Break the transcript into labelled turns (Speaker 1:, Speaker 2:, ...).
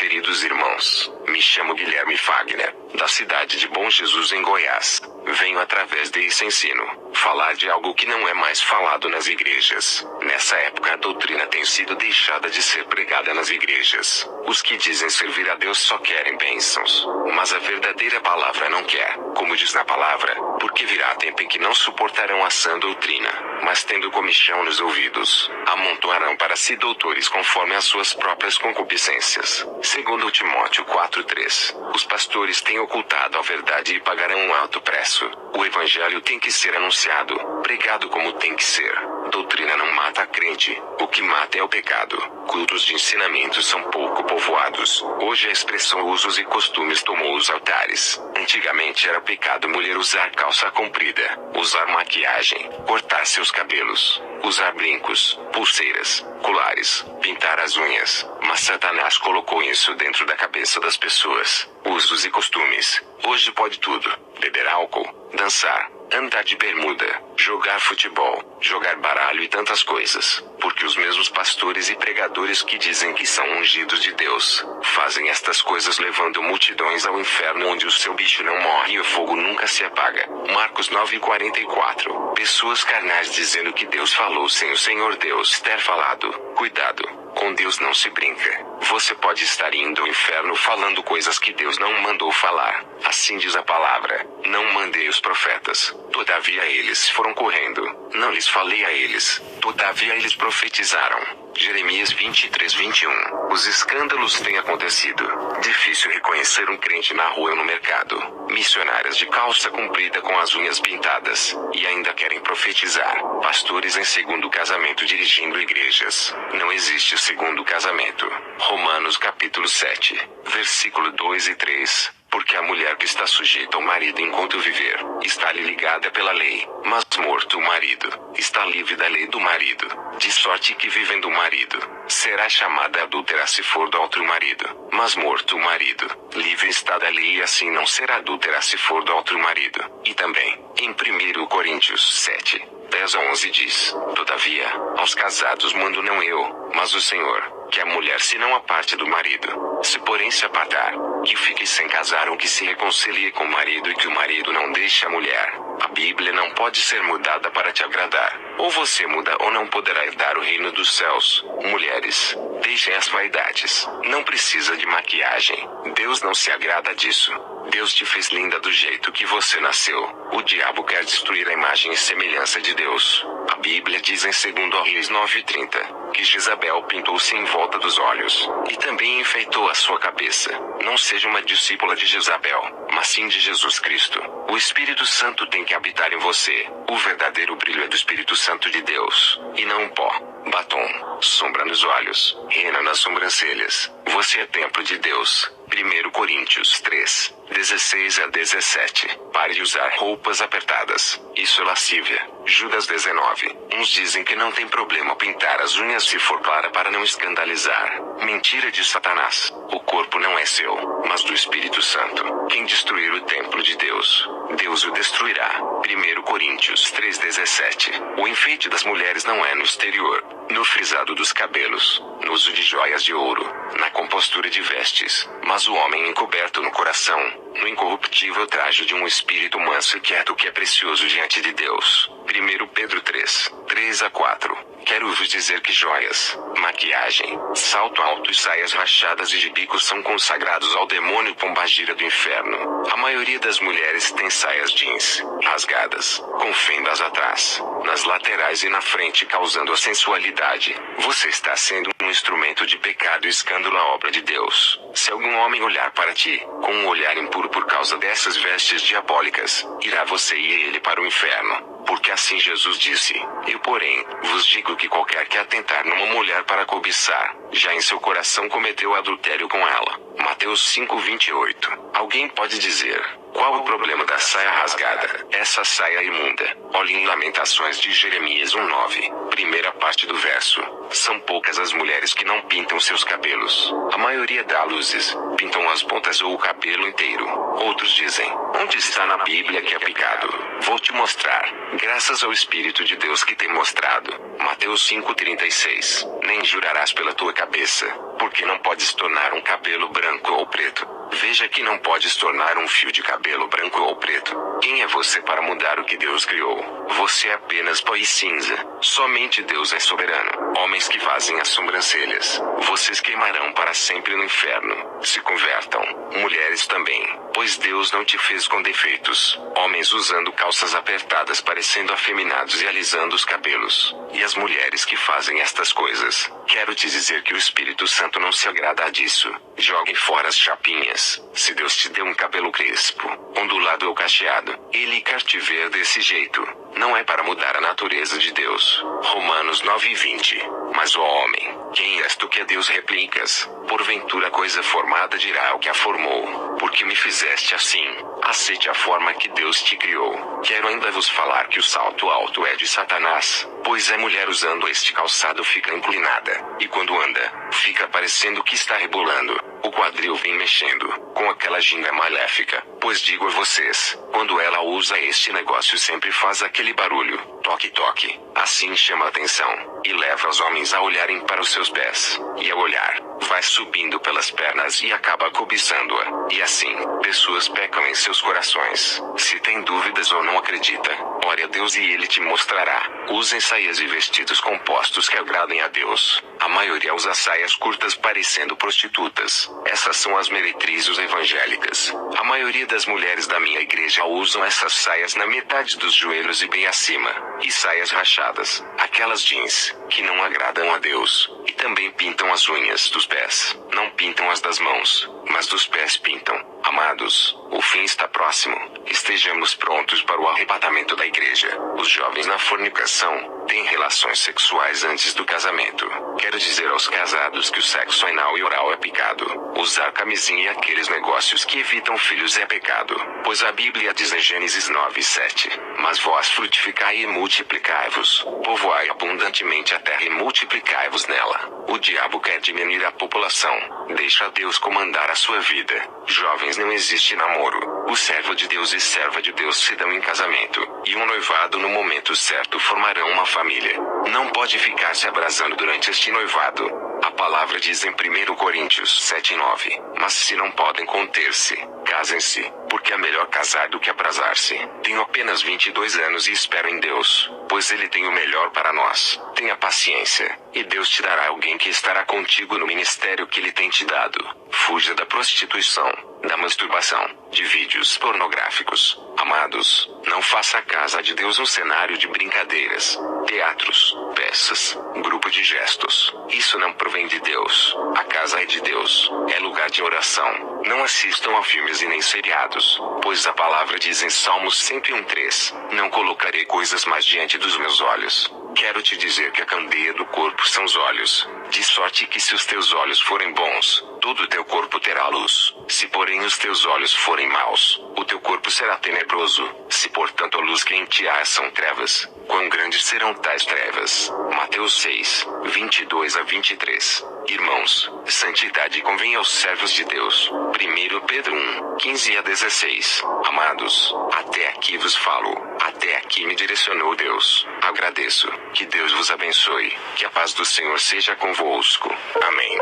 Speaker 1: Queridos irmãos, me chamo Guilherme Fagner, da cidade de Bom Jesus em Goiás. Venho através desse ensino, falar de algo que não é mais falado nas igrejas. Nessa época a doutrina tem sido deixada de ser pregada nas igrejas. Os que dizem servir a Deus só querem bênçãos, mas a verdadeira palavra não quer, como diz na palavra, porque virá tempo em que não suportarão a sã doutrina, mas tendo comichão nos ouvidos, amontoarão para si doutores conforme as suas próprias concupiscências. Segundo Timóteo 4:3, os pastores têm ocultado a verdade e pagarão um alto preço. O evangelho tem que ser anunciado, pregado como tem que ser. Doutrina não mata a crente, o que mata é o pecado. Cultos de ensinamento são pouco povoados. Hoje a expressão usos e costumes tomou os altares. Antigamente era pecado mulher usar calça comprida, usar maquiagem, cortar seus cabelos, usar brincos, pulseiras, colares, pintar as unhas. Mas Satanás colocou isso dentro da cabeça das pessoas. Usos e costumes. Hoje pode tudo: beber álcool, dançar, andar de bermuda, jogar futebol, jogar baralho e tantas coisas. Porque os mesmos pastores e pregadores que dizem que são ungidos de Deus, fazem estas coisas levando multidões ao inferno onde o seu bicho não morre e o fogo nunca se apaga. Marcos 9:44. Pessoas carnais dizendo que Deus falou sem o Senhor Deus ter falado. Cuidado, com Deus não se brinca. Você pode estar indo ao inferno falando coisas que Deus não mandou falar. Assim diz a palavra: não mandei os profetas, todavia eles foram correndo. Não lhes falei a eles, todavia eles profetizaram. Jeremias 23:21. Os escândalos têm acontecido. Difícil reconhecer um crente na rua ou no mercado. Missionárias de calça comprida com as unhas pintadas, e ainda querem profetizar. Pastores em segundo casamento dirigindo igrejas. Não existe segundo casamento. Romanos capítulo 7, versículo 2 e 3. Porque a mulher que está sujeita ao marido enquanto viver, está-lhe ligada pela lei, mas morto o marido, está livre da lei do marido. De sorte que vivendo o marido, será chamada adúltera se for do outro marido. Mas morto o marido, livre está da lei e assim não será adúltera se for do outro marido. E também, em 1 Coríntios 7, 10-11 diz: todavia, aos casados mando não eu, mas o Senhor, que a mulher se não aparte do marido. Se porém se apartar, que fique sem casar ou que se reconcilie com o marido e que o marido não deixe a mulher. A Bíblia não pode ser mudada para te agradar. Ou você muda ou não poderá herdar o reino dos céus. Mulheres, deixem as vaidades. Não precisa de maquiagem. Deus não se agrada disso. Deus te fez linda do jeito que você nasceu. O diabo quer destruir a imagem e semelhança de Deus. A Bíblia diz em 2 Reis 9:30, que Jezabel pintou-se em volta dos olhos, e também enfeitou a sua cabeça. Não seja uma discípula de Jezabel, mas sim de Jesus Cristo. O Espírito Santo tem que habitar em você. O verdadeiro brilho é do Espírito Santo de Deus, e não pó, batom, sombra nos olhos, rena nas sobrancelhas. Você é templo de Deus. 1 Coríntios 3, 16-17. Pare de usar roupas apertadas. Isso é lascívia. Judas 19. Uns dizem que não tem problema pintar as unhas se for clara para não escandalizar. Mentira de Satanás. O corpo não é seu, mas do Espírito Santo. Quem destruir o templo de Deus, Deus o destruirá. 1 Coríntios 3:17. O enfeite das mulheres não é no exterior, no frisado dos cabelos, no uso de joias de ouro, na compostura de vestes, mas o homem encoberto no coração, no incorruptível traje de um espírito manso e quieto que é precioso diante de Deus. 1 Pedro 3, 3-4. Quero vos dizer que joias, maquiagem, salto alto e saias rachadas e de bico são consagrados ao demônio pombagira do inferno. A maioria das mulheres tem saias jeans, rasgadas, com fendas atrás, nas laterais e na frente causando a sensualidade. Você está sendo um instrumento de pecado e escândalo à obra de Deus. Se algum homem olhar para ti, com um olhar impuro por causa dessas vestes diabólicas, irá você e ele para o inferno. Porque assim Jesus disse: eu porém, vos digo que qualquer que atentar numa mulher para cobiçar, já em seu coração cometeu adultério com ela. Mateus 5:28. Alguém pode dizer: qual o problema da saia rasgada? Essa saia imunda. Olhe em Lamentações de Jeremias 1:9. Primeira parte do verso. São poucas as mulheres que não pintam seus cabelos. A maioria dá luzes, pintam as pontas ou o cabelo inteiro. Outros dizem: onde está na Bíblia que é pecado? Vou te mostrar. Graças ao Espírito de Deus que tem mostrado. Mateus 5:36. Nem jurarás pela tua cabeça, Porque não podes tornar um cabelo branco ou preto. Veja que não podes tornar um fio de cabelo branco ou preto. Quem é você para mudar o que Deus criou? Você é apenas pó e cinza. Somente Deus é soberano. Homens que fazem as sobrancelhas, vocês queimarão para sempre no inferno. Se convertam. Mulheres também, pois Deus não te fez com defeitos. Homens usando calças apertadas parecendo afeminados e alisando os cabelos. E as mulheres que fazem estas coisas, quero te dizer que o Espírito Santo não se agrada disso. Joguem fora as chapinhas. Se Deus te deu um cabelo crespo, ondulado ou cacheado, Ele quer te ver desse jeito. Não é para mudar a natureza de Deus. Romanos 9:20. Mas ó homem, quem és tu que a Deus replicas? Porventura coisa formada dirá ao que a formou. Porque me fizeste assim? Aceite a forma que Deus te criou. Quero ainda vos falar que o salto alto é de Satanás, pois a mulher usando este calçado fica inclinada, e quando anda, fica parecendo que está rebolando. O quadril vem mexendo, com aquela ginga maléfica, pois digo a vocês, quando ela usa este negócio sempre faz aquele barulho, toque toque, assim chama a atenção, e leva os homens a olharem para os seus pés, e ao olhar, vai subindo pelas pernas e acaba cobiçando-a, e assim, pessoas pecam em seus corações. Se tem dúvidas ou não acredita, ore a Deus e Ele te mostrará. Usem saias e vestidos compostos que agradem a Deus. A maioria usa saias curtas parecendo prostitutas. Essas são as meretrizes evangélicas. A maioria das mulheres da minha igreja usam essas saias na metade dos joelhos e bem acima, e saias rachadas, aquelas jeans, que não agradam a Deus, e também pintam as unhas dos pés. Não pintam as das mãos, mas dos pés pintam. Amados, o fim está próximo. Estejamos prontos para o arrebatamento da igreja. Os jovens na fornicação têm relações sexuais antes do casamento. Quero dizer aos casados que o sexo anal e oral é pecado. Usar camisinha e aqueles negócios que evitam filhos é pecado. Pois a Bíblia diz em Gênesis 9:7, mas vós frutificai e multiplicai-vos, povoai abundantemente a terra e multiplicai-vos nela. O diabo quer diminuir a população. Deixa Deus comandar a sua vida. Jovens, não existe namoro. O servo de Deus e serva de Deus se dão em casamento, e um noivado no momento certo formarão uma família. Não pode ficar se abrasando durante este noivado. A palavra diz em 1 Coríntios 7:9, mas se não podem conter-se, casem-se, porque é melhor casar do que abrasar-se. Tenho apenas 22 anos e espero em Deus, pois Ele tem o melhor para nós. Tenha paciência, e Deus te dará alguém que estará contigo no ministério que Ele tem te dado. Fuja da prostituição, da masturbação, de vídeos pornográficos. Amados, não faça a casa de Deus um cenário de brincadeiras, teatros, peças, grupo de gestos. Isso não provém de Deus. A casa é de Deus, é lugar de oração. Não assistam a filmes e nem seriados, pois a palavra diz em Salmos 101:3, não colocarei coisas mais diante dos meus olhos. Quero te dizer que a candeia do corpo são os olhos, de sorte que se os teus olhos forem bons, todo o teu corpo terá luz. Se porém os teus olhos forem maus, o teu corpo será tenebroso. Se portanto a luz que em ti há são trevas, quão grandes serão tais trevas. Mateus 6:22-23. Irmãos, santidade convém aos servos de Deus. 1 Pedro 1:15-16. Amados, até aqui vos falo, até aqui me direcionou Deus. Agradeço. Que Deus vos abençoe. Que a paz do Senhor seja convosco. Amém.